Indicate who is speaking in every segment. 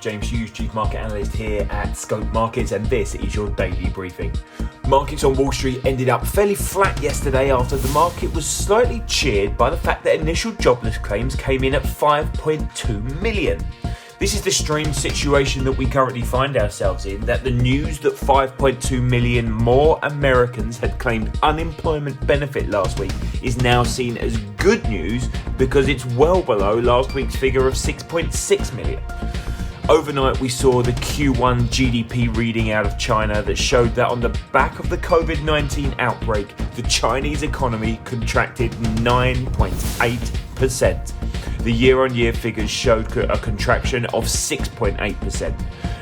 Speaker 1: James Hughes, Chief Market Analyst here at Scope Markets, and this is your daily briefing. Markets on Wall Street ended up fairly flat yesterday after the market was slightly cheered by the fact that initial jobless claims came in at 5.2 million. This is the strange situation that we currently find ourselves in, that the news that 5.2 million more Americans had claimed unemployment benefit last week is now seen as good news because it's well below last week's figure of 6.6 million. Overnight, we saw the Q1 GDP reading out of China that showed that on the back of the COVID-19 outbreak, the Chinese economy contracted 9.8%. The year-on-year figures showed a contraction of 6.8%.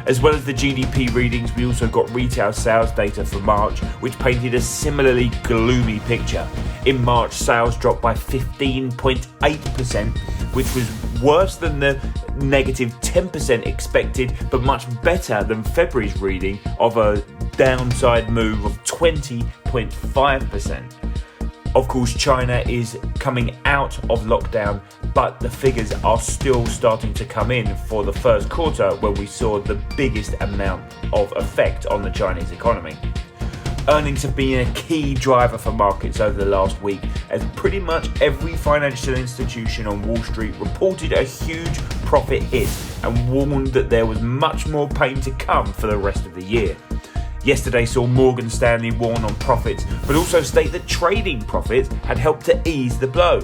Speaker 1: As well as the GDP readings, we also got retail sales data for March, which painted a similarly gloomy picture. In March, sales dropped by 15.8%, which was worse than the negative 10% expected, but much better than February's reading of a downside move of 20.5%. Of course, China is coming out of lockdown, but the figures are still starting to come in for the first quarter, where we saw the biggest amount of effect on the Chinese economy. Earnings have been a key driver for markets over the last week, as pretty much every financial institution on Wall Street reported a huge profit hit and warned that there was much more pain to come for the rest of the year. Yesterday saw Morgan Stanley warn on profits, but also state that trading profits had helped to ease the blow.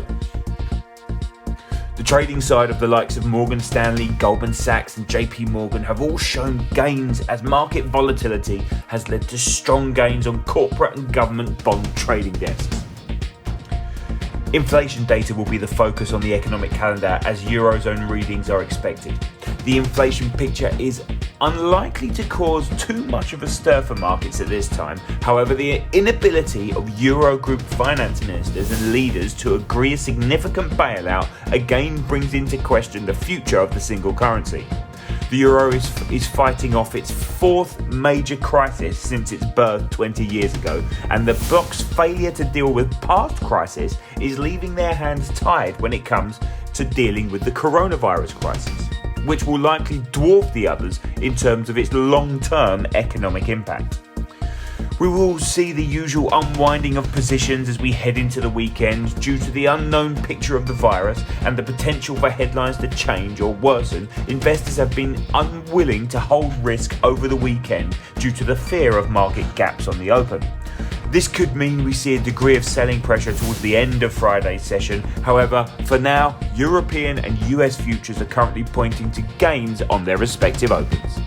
Speaker 1: The trading side of the likes of Morgan Stanley, Goldman Sachs and JP Morgan have all shown gains as market volatility has led to strong gains on corporate and government bond trading desks. Inflation data will be the focus on the economic calendar as Eurozone readings are expected. The inflation picture is unlikely to cause too much of a stir for markets at this time. However, the inability of Eurogroup finance ministers and leaders to agree a significant bailout again brings into question the future of the single currency. The euro is fighting off its fourth major crisis since its birth 20 years ago, and the bloc's failure to deal with past crisis is leaving their hands tied when it comes to dealing with the coronavirus crisis, which will likely dwarf the others in terms of its long-term economic impact. We will see the usual unwinding of positions as we head into the weekend due to the unknown picture of the virus and the potential for headlines to change or worsen. Investors have been unwilling to hold risk over the weekend due to the fear of market gaps on the open. This could mean we see a degree of selling pressure towards the end of Friday's session. However, for now, European and US futures are currently pointing to gains on their respective opens.